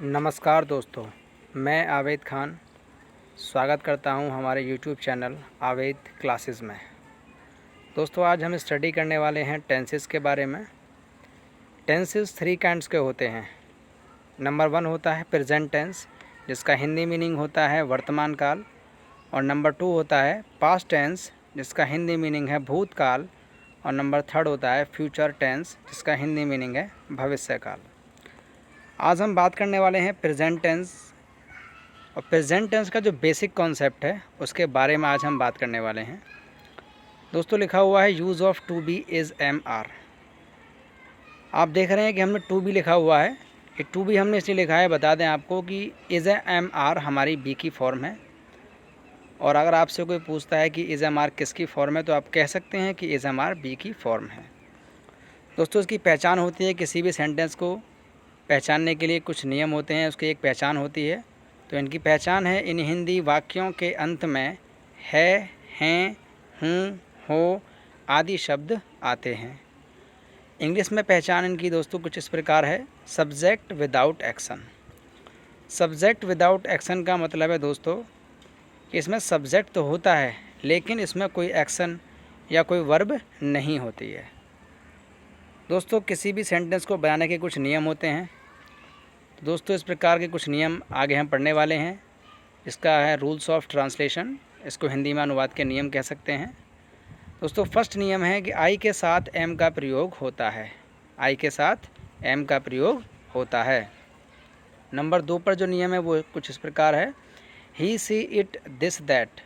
नमस्कार दोस्तों, मैं आवेद खान स्वागत करता हूं हमारे YouTube चैनल आवेद क्लासेस में। दोस्तों, आज हम स्टडी करने वाले हैं टेंसेस के बारे में। टेंसेस 3 काइंड्स के होते हैं। नंबर 1 होता है प्रेजेंट टेंस, जिसका हिंदी मीनिंग होता है वर्तमान काल। और नंबर 2 होता है पास्ट टेंस, जिसका हिंदी मीनिंग है भूतकाल। और नंबर 3 होता है फ्यूचर टेंस, जिसका हिंदी मीनिंग है भविष्य काल। आज हम बात करने वाले हैं प्रेजेंट टेंस, और प्रेजेंट टेंस का जो बेसिक कॉन्सेप्ट है उसके बारे में आज हम बात करने वाले हैं। दोस्तों, लिखा हुआ है use of to be is am are. आप देख रहे हैं कि हमने टू बी लिखा हुआ है। ये टू बी हमने इसलिए लिखा है, बता दें आपको कि इज़ एम आर हमारी बी की फॉर्म है। और अगर आपसे कोई पूछता है कि इज़ एम आर किसकी फॉर्म है, तो आप कह सकते हैं कि इज़ एम आर बी की फॉर्म है। दोस्तों, इसकी पहचान होती है, किसी भी सेंटेंस को पहचानने के लिए कुछ नियम होते हैं, उसकी एक पहचान होती है। तो इनकी पहचान है, इन हिंदी वाक्यों के अंत में है, हैं, हूँ, हो आदि शब्द आते हैं। इंग्लिश में पहचान इनकी दोस्तों कुछ इस प्रकार है, subject without action. Subject without action का मतलब है दोस्तों कि इसमें सब्जेक्ट तो होता है, लेकिन इसमें कोई एक्शन या कोई वर्ब नहीं होती है। दोस्तों, किसी भी सेंटेंस को बनाने के कुछ नियम होते हैं। दोस्तों, इस प्रकार के कुछ नियम आगे हम पढ़ने वाले हैं। इसका है रूल्स ऑफ ट्रांसलेशन, इसको हिंदी में अनुवाद के नियम कह सकते हैं। दोस्तों, फर्स्ट नियम है कि आई के साथ एम का प्रयोग होता है। आई के साथ एम का प्रयोग होता है। नंबर 2 पर जो नियम है वो कुछ इस प्रकार है, he she it this that.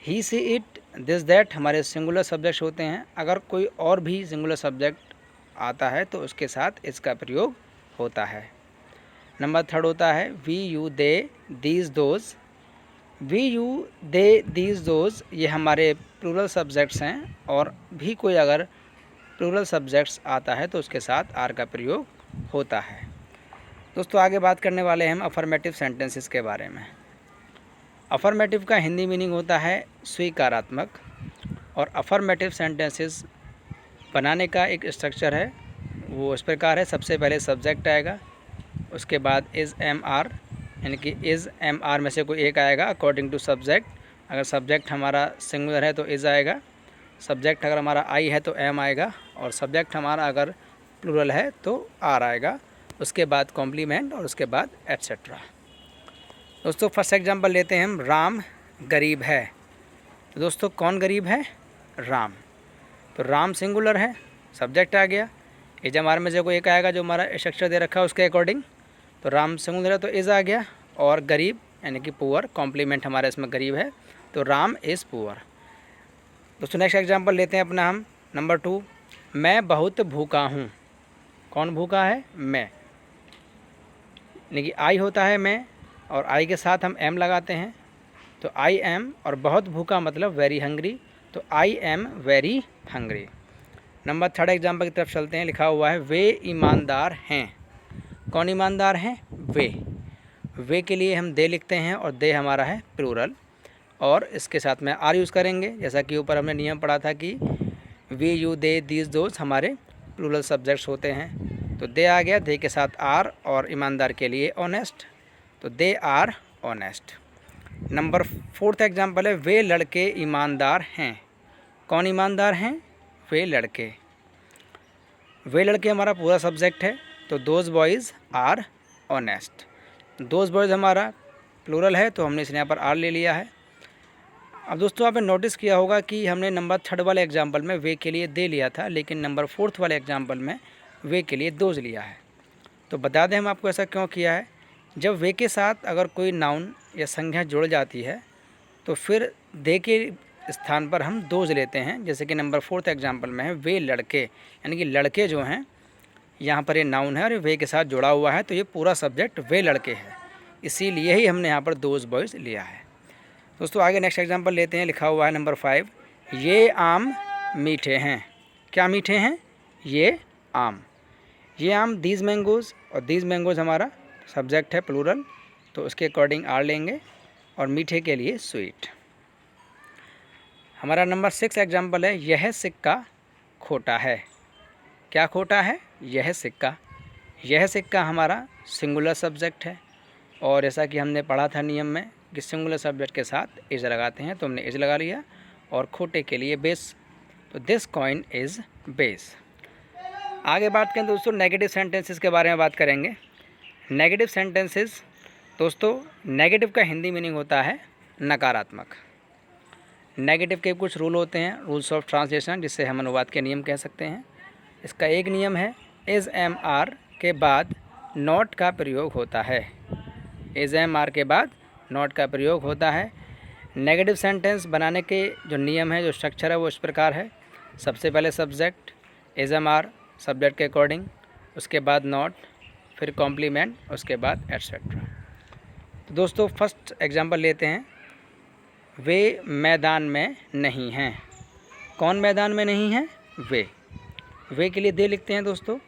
He she it this that हमारे सिंगुलर सब्जेक्ट्स होते हैं। अगर कोई और भी सिंगुलर सब्जेक्ट आता है तो उसके साथ इसका प्रयोग होता है। नंबर 3 होता है we you they these those. We you they these those ये हमारे प्लूरल सब्जेक्ट्स हैं, और भी कोई अगर प्लूरल सब्जेक्ट्स आता है तो उसके साथ आर का प्रयोग होता है। दोस्तों, आगे बात करने वाले हैं हम अफर्मेटिव सेंटेंसेस के बारे में। अफर्मेटिव का हिंदी मीनिंग होता है स्वीकारात्मक। और अफर्मेटिव सेंटेंसेस बनाने का एक स्ट्रक्चर है, वो इस प्रकार है। सबसे पहले सब्जेक्ट आएगा, उसके बाद इज़ एम आर, यानी कि इज़ एम आर में से कोई एक आएगा अकॉर्डिंग टू सब्जेक्ट। अगर सब्जेक्ट हमारा सिंगुलर है तो इज़ आएगा, सब्जेक्ट अगर हमारा आई है तो एम आएगा, और सब्जेक्ट हमारा अगर प्लूरल है तो आर आएगा। उसके बाद कॉम्प्लीमेंट, और उसके बाद एट्सेट्रा। दोस्तों, फर्स्ट एग्जांपल लेते हैं हम, राम गरीब है। तो दोस्तों, कौन गरीब है? राम। तो राम सिंगुलर है, सब्जेक्ट आ गया। इज एम आर में से कोई एक आएगा जो हमारा स्ट्रक्चर दे रखा है उसके अकॉर्डिंग। तो राम सिंगुलर है तो इज़ आ गया, और गरीब यानी कि पुअर, कॉम्प्लीमेंट हमारा इसमें गरीब है, तो राम इज़ पुअर। दोस्तों, नेक्स्ट एग्जांपल लेते हैं अपना हम, नंबर 2, मैं बहुत भूखा हूँ। कौन भूखा है? मैं, यानी कि आई होता है मैं, और आई के साथ हम एम लगाते हैं, तो आई एम, और बहुत भूखा मतलब वेरी हंग्री, तो I am very hungry. Number 3 example की तरफ चलते हैं। लिखा हुआ है वे ईमानदार हैं। कौन ईमानदार हैं? वे के लिए हम दे लिखते हैं, और दे हमारा है प्लूरल, और इसके साथ में आर यूज़ करेंगे। जैसा कि ऊपर हमने नियम पढ़ा था कि we you they these those हमारे प्लूरल सब्जेक्ट्स होते हैं। तो दे आ गया, दे के साथ आर, और ईमानदार के लिए ऑनेस्ट, तो they are honest. Number 4 example है, वे लड़के ईमानदार हैं। कौन ईमानदार हैं? वे लड़के। वे लड़के हमारा पूरा सब्जेक्ट है, तो those boys are honest. Those boys हमारा प्लूरल है, तो हमने इसने यहाँ पर आर ले लिया है। अब दोस्तों, आपने नोटिस किया होगा कि हमने नंबर 3 वाले एग्जाम्पल में वे के लिए दे लिया था, लेकिन नंबर 4 वाले एग्जाम्पल में वे के लिए दोज लिया है। तो बता दें हम आपको ऐसा क्यों किया है। जब वे के साथ अगर कोई नाउन या संज्ञा जुड़ जाती है, तो फिर दे के स्थान पर हम दोज लेते हैं। जैसे कि नंबर 4 एग्जाम्पल में है वे लड़के, यानी कि लड़के जो हैं, यहाँ पर ये नाउन है और वे के साथ जुड़ा हुआ है, तो ये पूरा सब्जेक्ट वे लड़के है, इसीलिए ही हमने यहाँ पर दोज बॉयज़ लिया है। दोस्तों, आगे नेक्स्ट एग्जांपल लेते हैं। लिखा हुआ है नंबर 5, ये आम मीठे हैं। क्या मीठे हैं? ये आम। ये आम दीज मैंगोज़, और दीज मैंगोज़ हमारा सब्जेक्ट है प्लूरल, तो उसके अकॉर्डिंग आर लेंगे, और मीठे के लिए स्वीट। हमारा नंबर 6 एग्जांपल है, यह सिक्का खोटा है। क्या खोटा है? यह सिक्का। यह सिक्का हमारा सिंगुलर सब्जेक्ट है, और जैसा कि हमने पढ़ा था नियम में कि सिंगुलर सब्जेक्ट के साथ इज लगाते हैं, तो हमने इज लगा लिया, और खोटे के लिए बेस, तो दिस कॉइन इज़ बेस। आगे बात करें दोस्तों नेगेटिव सेंटेंसेस के बारे में बात करेंगे। नेगेटिव सेंटेंसेस दोस्तों, नेगेटिव का हिंदी मीनिंग होता है नकारात्मक। नेगेटिव के कुछ रूल होते हैं, रूल्स ऑफ ट्रांसलेशन, जिससे हम अनुवाद के नियम कह सकते हैं। इसका एक नियम है, इज एम आर के बाद नॉट का प्रयोग होता है। इज एम आर के बाद नॉट का प्रयोग होता है। नेगेटिव सेंटेंस बनाने के जो नियम है, जो स्ट्रक्चर है, वो इस प्रकार है। सबसे पहले subject is am are subject के अकॉर्डिंग, उसके बाद नॉट, फिर कॉम्प्लीमेंट, उसके बाद एट्सेट्रा। तो दोस्तों फर्स्ट एग्जांपल लेते हैं। वे मैदान में नहीं हैं। कौन मैदान में नहीं है? वे के लिए दे लिखते हैं दोस्तों।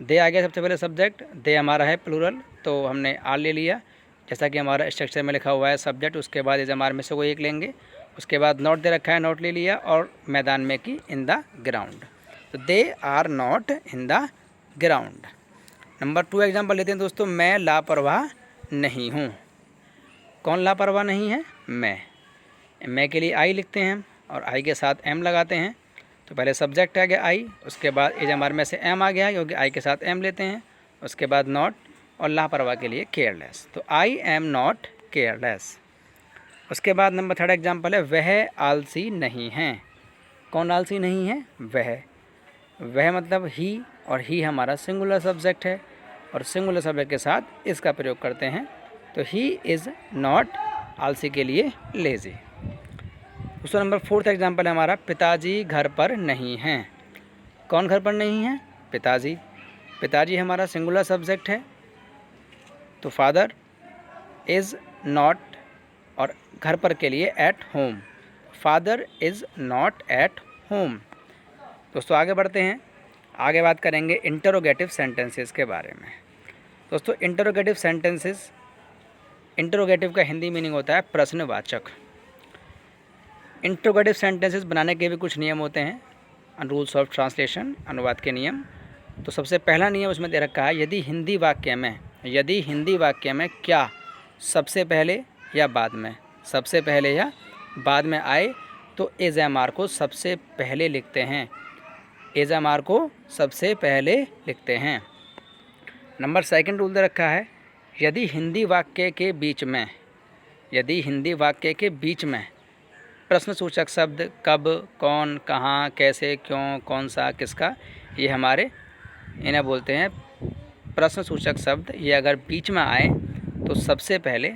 दे आ गया सबसे पहले सब्जेक्ट, दे हमारा है प्लूरल, तो हमने आर ले लिया, जैसा कि हमारा स्ट्रक्चर में लिखा हुआ है सब्जेक्ट, उसके बाद इज एम आर में से कोई एक लेंगे। उसके बाद नॉट दे रखा है, नॉट ले लिया, और मैदान में की इन द ग्राउंड, तो they are not in the ground. Number 2 example लेते हैं दोस्तों। मैं लापरवाह नहीं हूँ। कौन लापरवाह नहीं है? मैं के लिए आई लिखते हैं, और आई के साथ एम लगाते हैं। तो पहले सब्जेक्ट आ गया आई, उसके बाद इज एम आर में से एम आ गया, क्योंकि आई के साथ एम लेते हैं। उसके बाद नॉट, और लापरवाह के लिए केयरलेस, तो आई एम नॉट केयरलेस। उसके बाद नंबर 3 एग्जाम्पल है, वह आलसी नहीं हैं। कौन आलसी नहीं है? वह मतलब ही, और ही हमारा सिंगुलर सब्जेक्ट है, और सिंगुलर सब्जेक्ट के साथ इसका प्रयोग करते हैं, तो ही इज़ नॉट आलसी के लिए लेज़ी। दूसरा नंबर 4 एग्जाम्पल है हमारा, पिताजी घर पर नहीं हैं। कौन घर पर नहीं है? पिताजी हमारा सिंगुलर सब्जेक्ट है, तो फादर इज़ नॉट, और घर पर के लिए at home, father is not at home. दोस्तों आगे बढ़ते हैं, आगे बात करेंगे इंटरोगेटिव सेंटेंसेस के बारे में। दोस्तों इंटरोगेटिव सेंटेंसेस, इंटरोगेटिव का हिंदी मीनिंग होता है प्रश्नवाचक। इंटरोगेटिव सेंटेंसेस बनाने के भी कुछ नियम होते हैं, रूल्स ऑफ ट्रांसलेशन, अनुवाद के नियम। तो सबसे पहला नियम उसमें दे रखा है, यदि हिंदी वाक्य में क्या सबसे पहले या बाद में, सबसे पहले या बाद में आए, तो एज एम आर को सबसे पहले लिखते हैं, एज एम आर को सबसे पहले लिखते हैं। नंबर 2 रूल दे रखा है, यदि हिंदी वाक्य के बीच में प्रश्नसूचक शब्द कब, कौन, कहाँ, कैसे, क्यों, कौन सा, किसका, ये हमारे इन्हें बोलते हैं प्रश्नसूचक शब्द, ये अगर बीच में आए तो सबसे पहले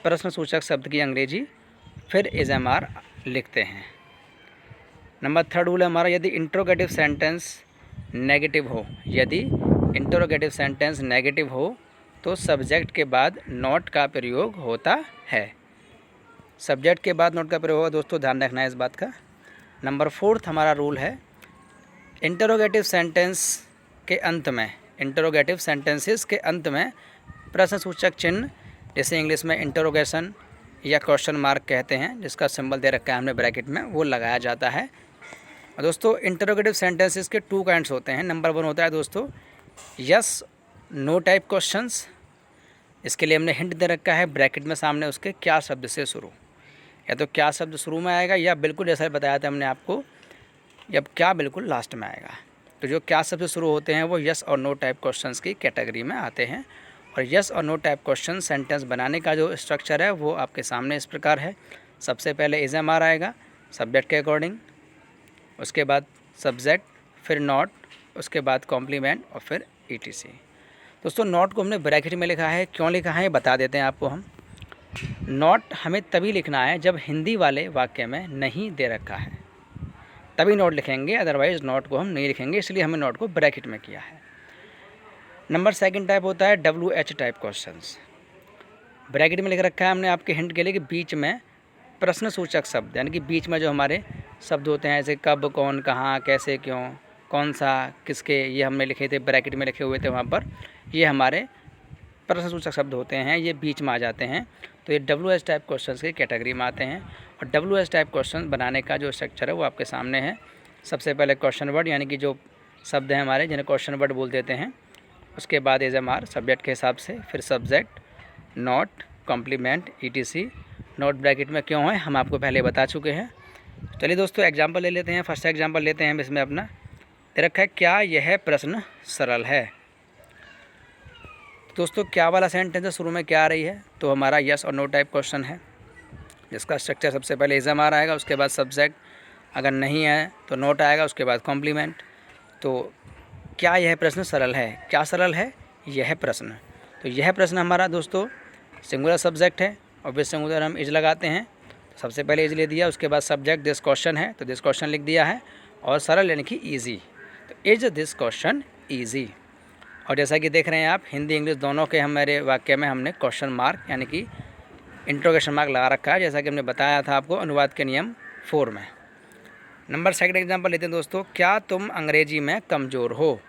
प्रश्नसूचक शब्द की अंग्रेजी, फिर एज एम आर लिखते हैं। नंबर 3 रूल है हमारा, यदि इंटरोगेटिव सेंटेंस नेगेटिव हो तो सब्जेक्ट के बाद नॉट का प्रयोग होता है। सब्जेक्ट के बाद नॉट का प्रयोग होगा दोस्तों, ध्यान रखना है इस बात का। नंबर 4 हमारा रूल है, इंटरोगेटिव सेंटेंसेस के अंत में प्रश्नसूचक चिन्ह, जैसे इंग्लिश में इंटरोगेशन या क्वेश्चन मार्क कहते हैं, जिसका सिंबल दे रखा है हमने ब्रैकेट में, वो लगाया जाता है। और दोस्तों इंटरोगेटिव सेंटेंसेस के 2 काइंड्स होते हैं। नंबर 1 होता है दोस्तों यस नो टाइप क्वेश्चंस। इसके लिए हमने हिंट दे रखा है ब्रैकेट में सामने उसके, क्या शब्द से शुरू, या तो क्या शब्द शुरू में आएगा, या बिल्कुल जैसा बताया था हमने आपको, या क्या बिल्कुल लास्ट में आएगा। तो जो क्या शब्द शुरू होते हैं वो यस और नो टाइप क्वेश्चंस की कैटेगरी में आते हैं। और यस और नो टाइप क्वेश्चन सेंटेंस बनाने का जो स्ट्रक्चर है वो आपके सामने इस प्रकार है। सबसे पहले इज एम आर आएगा सब्जेक्ट के अकॉर्डिंग, उसके बाद सब्जेक्ट, फिर नॉट, उसके बाद कॉम्प्लीमेंट, और फिर ईटीसी। दोस्तों नॉट को हमने ब्रैकेट में लिखा है, क्यों लिखा है बता देते हैं आपको हम। नॉट हमें तभी लिखना है जब हिंदी वाले वाक्य में नहीं दे रखा है, तभी नॉट लिखेंगे, अदरवाइज़ नॉट को हम नहीं लिखेंगे, इसलिए हमने नॉट को ब्रैकेट में किया है। नंबर 2 टाइप होता है WH टाइप क्वेश्चंस। ब्रैकेट में लिख रखा है हमने आपके हिंट के लिए कि बीच में प्रश्नसूचक शब्द, यानी कि बीच में जो हमारे शब्द होते हैं, जैसे कब, कौन, कहाँ, कैसे, क्यों, कौन सा, किसके, ये हमने लिखे थे, ब्रैकेट में लिखे हुए थे वहाँ पर, ये हमारे प्रश्नसूचक शब्द होते हैं, ये बीच में आ जाते हैं, तो ये WH टाइप क्वेश्चंस की कैटेगरी में आते हैं। और WH टाइप क्वेश्चन बनाने का जो स्ट्रक्चर है वो आपके सामने है। सबसे पहले क्वेश्चन वर्ड, यानी कि जो शब्द हैं हमारे जिन्हें क्वेश्चन वर्ड बोल देते हैं। उसके बाद इज एम आर सब्जेक्ट के हिसाब से, फिर subject, not, complement, etc. Not bracket में क्यों है हम आपको पहले बता चुके हैं। चलिए दोस्तों एग्जाम्पल ले लेते हैं। फर्स्ट एग्जाम्पल लेते हैं इसमें अपना दे रखा है, क्या यह प्रश्न सरल है। दोस्तों क्या वाला सेंटेंस है, शुरू में क्या आ रही है, तो हमारा यस और नो टाइप क्वेश्चन है, जिसका स्ट्रक्चर सबसे पहले इज एम आर आएगा, उसके बाद सब्जेक्ट, अगर नहीं है तो नोट आएगा, उसके बाद कॉम्प्लीमेंट। तो क्या यह प्रश्न सरल है, क्या सरल है यह प्रश्न। तो यह प्रश्न हमारा दोस्तों सिंगुलर सब्जेक्ट है और विद सिंगुलर हम इज लगाते हैं। तो सबसे पहले इज ले दिया, उसके बाद सब्जेक्ट दिस क्वेश्चन है तो दिस क्वेश्चन लिख दिया है, और सरल यानी कि ईजी, तो इज दिस क्वेश्चन ईजी। और जैसा कि देख रहे हैं आप, हिंदी इंग्लिश दोनों के हमारे वाक्य में हमने क्वेश्चन मार्क यानी कि इंट्रोगेशन मार्क लगा रखा है, जैसा कि हमने बताया था आपको अनुवाद के नियम 4 में। नंबर सेकंड एग्जांपल लेते हैं दोस्तों, क्या तुम अंग्रेजी में कमज़ोर हो।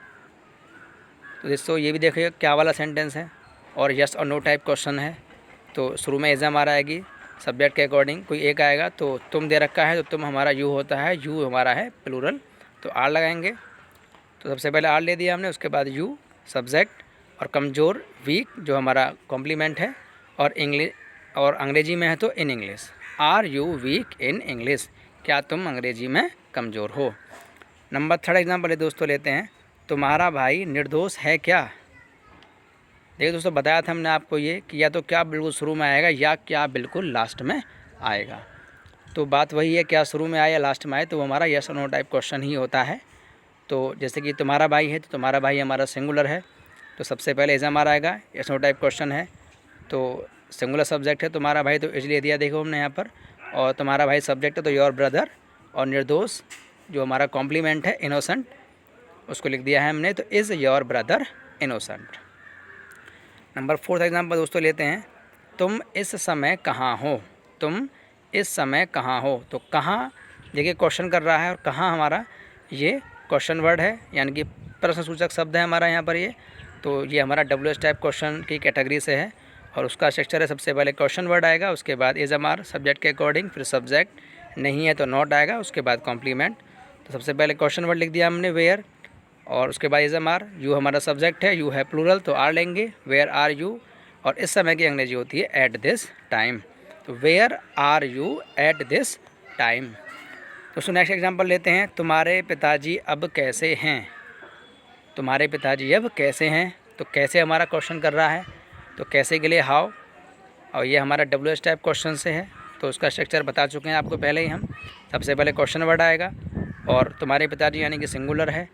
तो दोस्तों ये भी देखिए क्या वाला सेंटेंस है और यस और नो टाइप क्वेश्चन है। तो शुरू में एग्जाम आ आएगी, सब्जेक्ट के अकॉर्डिंग कोई एक आएगा, तो तुम दे रखा है तो तुम हमारा यू होता है, यू हमारा है प्लूरल, तो आर लगाएंगे। तो सबसे पहले आर ले दिया हमने, उसके बाद यू सब्जेक्ट, और कमज़ोर वीक जो हमारा कॉम्प्लीमेंट है, और इंग्लिश और अंग्रेजी में है तो in English, are you weak in English, क्या तुम अंग्रेजी में कमज़ोर हो। नंबर थर्ड एग्जाम्पल दोस्तों लेते हैं, तुम्हारा भाई निर्दोष है क्या। देखिए दोस्तों बताया था हमने आपको ये कि या तो क्या बिल्कुल शुरू में आएगा या क्या बिल्कुल लास्ट में आएगा। तो बात वही है, क्या शुरू में आए या लास्ट में आए, तो वो हमारा यस और नो टाइप क्वेश्चन ही होता है। तो जैसे कि तुम्हारा भाई है तो तुम्हारा भाई हमारा सिंगुलर है, तो सबसे पहले एज हमारा आएगा, यस नो टाइप क्वेश्चन है, तो सिंगुलर सब्जेक्ट है तुम्हारा भाई, तो इसलिए दिया देखो हमने यहाँ पर, और तुम्हारा भाई सब्जेक्ट है तो योर ब्रदर, और निर्दोष जो हमारा कॉम्प्लीमेंट है इनोसेंट उसको लिख दिया है हमने, तो is your brother innocent. Number fourth example दोस्तों लेते हैं, तुम इस समय कहाँ हो। तुम इस समय कहाँ हो, तो कहाँ देखिए क्वेश्चन कर रहा है, और कहाँ हमारा ये क्वेश्चन वर्ड है यानी कि प्रश्न सूचक शब्द है हमारा यहाँ पर ये। तो ये हमारा WH टाइप क्वेश्चन की कैटेगरी से है, और उसका स्ट्रक्चर है सबसे पहले क्वेश्चन वर्ड आएगा, उसके बाद इज एम आर सब्जेक्ट के अकॉर्डिंग, फिर सब्जेक्ट, नहीं है तो नॉट आएगा, उसके बाद कॉम्प्लीमेंट। तो सबसे पहले क्वेश्चन वर्ड लिख दिया हमने वेयर, और उसके बाद इज एम आर, यू हमारा सब्जेक्ट है, यू है प्लूरल तो आर लेंगे, वेयर आर यू, और इस समय की अंग्रेजी होती है एट दिस टाइम, तो where are you at this time. दोस्तों नेक्स्ट एग्जांपल लेते हैं, तुम्हारे पिताजी अब कैसे हैं। तुम्हारे पिताजी अब कैसे हैं, तो कैसे हमारा क्वेश्चन कर रहा है, तो कैसे के लिए हाउ, और ये हमारा WH टाइप क्वेश्चन से है, तो उसका स्ट्रक्चर बता चुके हैं आपको पहले ही हम। सबसे पहले क्वेश्चन वर्ड आएगा, और तुम्हारे पिताजी यानी कि सिंगुलर है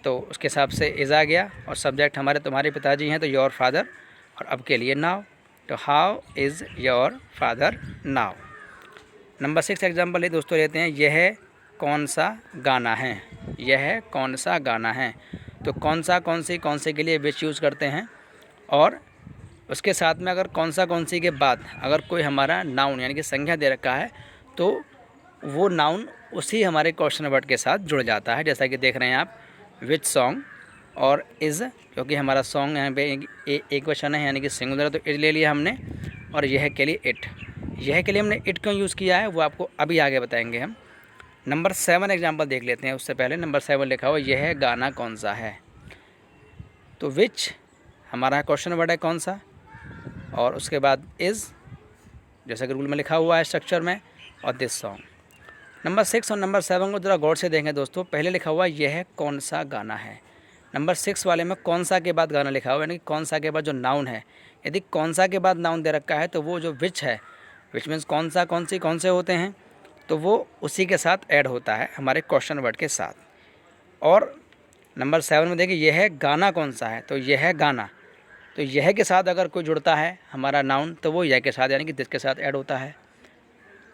तो उसके हिसाब से इज़ आ गया, और सब्जेक्ट हमारे तुम्हारे पिताजी हैं तो योर फादर, और अब के लिए नाउ, तो how is your father now. Number 6 example दोस्तों लेते हैं, यह कौन सा गाना है। यह कौन सा गाना है, तो कौन सा कौन से के लिए विच यूज़ करते हैं, और उसके साथ में अगर कौन सी के बाद अगर कोई हमारा नाउन यानी कि संज्ञा दे रखा है तो वो नाउन उसी हमारे क्वेश्चन वर्ड के साथ जुड़ जाता है। जैसा कि देख रहे हैं आप, विच सॉन्ग और इज़, क्योंकि हमारा सॉन्ग यहाँ पे एक वचन है यानी कि सिंगुलर, तो इज ले लिया हमने, और यह के लिए इट। यह के लिए हमने इट क्यों यूज़ किया है वो आपको अभी आगे बताएंगे हम। नंबर 7 एग्जाम्पल देख लेते हैं। उससे पहले नंबर 7 लिखा हुआ यह गाना कौन सा है, तो विच हमारा क्वेश्चन वर्ड है कौन सा, और उसके बाद इज़ जैसा कि रूल में लिखा हुआ है स्ट्रक्चर में, और दिस सॉन्ग। नंबर 6 और नंबर 7 को ज़रा गौर से देखें दोस्तों। पहले लिखा हुआ यह कौन सा गाना है, नंबर 6 वाले में कौन सा के बाद गाना लिखा हुआ है, यानी कि कौन सा के बाद जो नाउन है। यदि कौन सा के बाद नाउन दे रखा है तो वो जो विच है, विच मीन्स कौन सा कौन से होते हैं, तो वो उसी के साथ ऐड होता है हमारे क्वेश्चन वर्ड के साथ। और नंबर 7 में देखिए यह गाना कौन सा है, तो यह गाना, तो यह के साथ अगर कोई जुड़ता है हमारा नाउन तो वो यह के साथ यानी कि दिस के साथ ऐड होता है,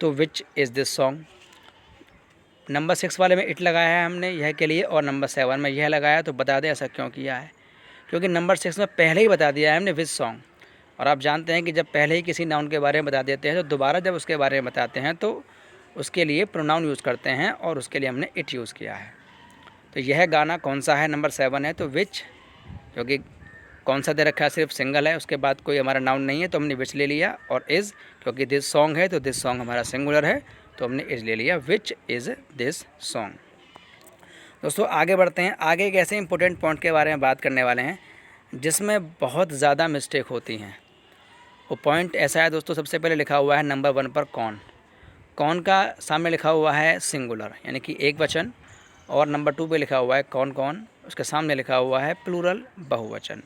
तो which is this song. Number 6 वाले में इट लगाया है हमने यह के लिए, और नंबर 7 में यह लगाया, तो बता दें ऐसा क्यों किया है, क्योंकि नंबर 6 में पहले ही बता दिया है हमने विच सॉन्ग। और आप जानते हैं कि जब पहले ही किसी नाउन के बारे में बता देते हैं तो दोबारा जब उसके बारे में बताते हैं तो उसके लिए प्रोनाउन यूज़ करते हैं, और उसके लिए हमने इट यूज़ किया है। तो यह गाना कौन सा है नंबर 7 है, तो विच, क्योंकि कौन सा दे रखा है सिर्फ सिंगल है, उसके बाद कोई हमारा नाउन नहीं है तो हमने विच ले लिया, और इज़ क्योंकि दिस सॉन्ग है तो दिस सॉन्ग हमारा सिंगुलर है तो हमने इज़ ले लिया, विच इज़ दिस सॉन्ग। दोस्तों आगे बढ़ते हैं। आगे एक ऐसे इंपॉर्टेंट पॉइंट के बारे में बात करने वाले हैं जिसमें बहुत ज़्यादा मिस्टेक होती हैं। वो पॉइंट ऐसा है दोस्तों, सबसे पहले लिखा हुआ है नंबर 1 पर कौन। कौन का सामने लिखा हुआ है सिंगुलर यानी कि एक वचन, और नंबर 2 पे लिखा हुआ है कौन कौन, उसके सामने लिखा हुआ है प्लूरल बहुवचन।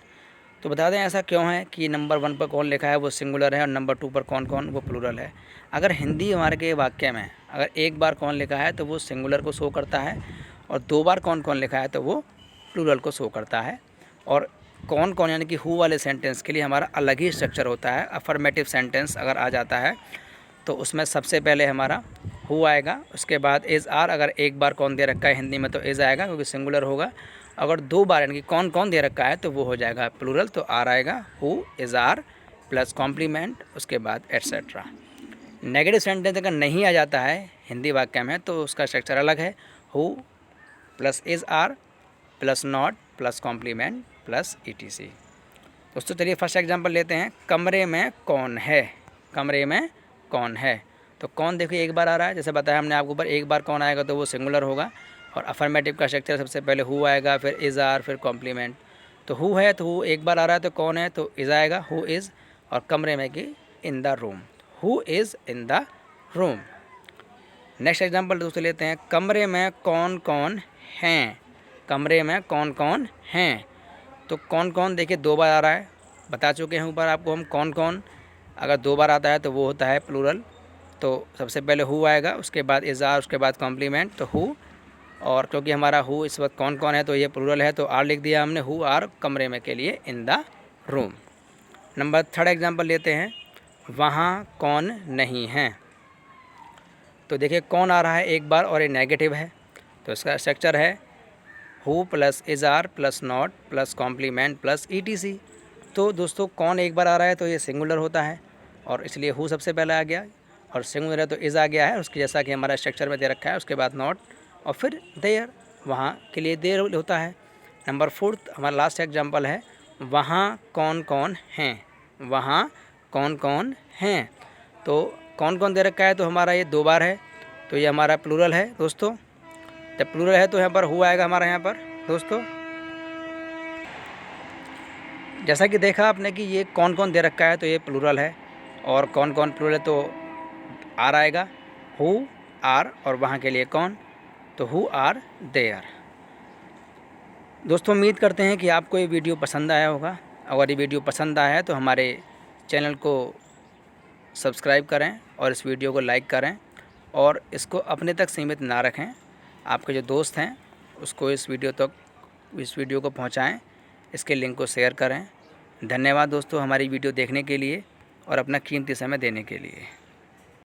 तो बता दें ऐसा क्यों है कि नंबर 1 पर कौन लिखा है वो सिंगुलर है और नंबर 2 पर कौन कौन वो प्लूरल है। अगर हिंदी हमारे के वाक्य में अगर एक बार कौन लिखा है तो वो सिंगुलर को शो करता है, और 2 बार कौन कौन लिखा है तो वो प्लूरल को शो करता है। और कौन कौन यानी कि हु वाले सेंटेंस के लिए हमारा अलग ही स्ट्रक्चर होता है। अफर्मेटिव सेंटेंस अगर आ जाता है तो उसमें सबसे पहले हमारा हु आएगा, उसके बाद इज़ आर। अगर एक बार कौन दे रखा है हिंदी में तो इज़ आएगा क्योंकि सिंगुलर होगा। अगर 2 बार यानी कि कौन कौन दे रखा है तो वो हो जाएगा प्लूरल, तो आर आएगा, who is are plus complement, उसके बाद एट्सेट्रा। नेगेटिव सेंटेंस अगर नहीं आ जाता है हिंदी वाक्य में तो उसका स्ट्रक्चर अलग है, who plus is are plus not plus complement plus etc. दोस्तों चलिए फर्स्ट एग्जांपल लेते हैं। कमरे में कौन है। कमरे में कौन है, तो कौन देखिए एक बार आ रहा है, जैसे बताया हमने आपको ऊपर, एक बार कौन आएगा तो वो सिंगुलर होगा। और अफर्मेटिव का स्ट्रक्चर सबसे पहले हु आएगा, फिर इज़ आर, फिर कॉम्प्लीमेंट। तो हु है तो हु एक बार आ रहा है तो कौन है तो इज़ आएगा, हु इज़। और कमरे में कि in the room, who is in the room. Next example दोस्तों लेते हैं। कमरे में कौन कौन हैं। कमरे में कौन कौन हैं, तो कौन कौन देखिए 2 बार आ रहा है, बता चुके हैं ऊपर आपको हम कौन कौन। अगर 2 बार आता है तो वो होता है प्लूरल। तो सबसे पहले हु आएगा, उसके बाद इज़ आर, उसके बाद कॉम्प्लीमेंट, तो हु। और क्योंकि हमारा हु इस वक्त कौन कौन है तो ये प्लूरल है तो आर लिख दिया हमने, हु आर कमरे में के लिए in the room. Number 3 example लेते हैं। वहाँ कौन नहीं है, तो देखिए कौन आ रहा है एक बार और ये नेगेटिव है, तो इसका स्ट्रक्चर है who plus is are plus not plus complement plus etc. तो दोस्तों कौन एक बार आ रहा है तो ये सिंगुलर होता है और इसलिए हु सबसे पहले आ गया, और सिंगुलर है तो इज़ आ गया है, उसकी जैसा कि हमारा स्ट्रक्चर में दे रखा है। उसके बाद नॉट और फिर देयर, वहाँ के लिए देयर होता है। नंबर 4 हमारा लास्ट एग्जांपल है। वहाँ कौन कौन हैं। वहाँ कौन कौन हैं, तो कौन कौन दे रखा है तो हमारा ये 2 बार है, तो ये हमारा प्लूरल है दोस्तों। जब प्लूरल है तो यहाँ पर हु आएगा हमारा यहाँ पर दोस्तों। जैसा कि देखा आपने कि ये कौन कौन दे रखा है तो ये प्लूरल है, और कौन कौन प्लूरल है तो आर आएगा, हु आर, और वहाँ के लिए कौन तो हु आर देयर। दोस्तों उम्मीद करते हैं कि आपको ये वीडियो पसंद आया होगा। अगर ये वीडियो पसंद आया है तो हमारे चैनल को सब्सक्राइब करें और इस वीडियो को लाइक करें, और इसको अपने तक सीमित ना रखें। आपके जो दोस्त हैं उसको इस वीडियो को पहुंचाएं, इसके लिंक को शेयर करें। धन्यवाद दोस्तों हमारी वीडियो देखने के लिए और अपना कीमती समय देने के लिए।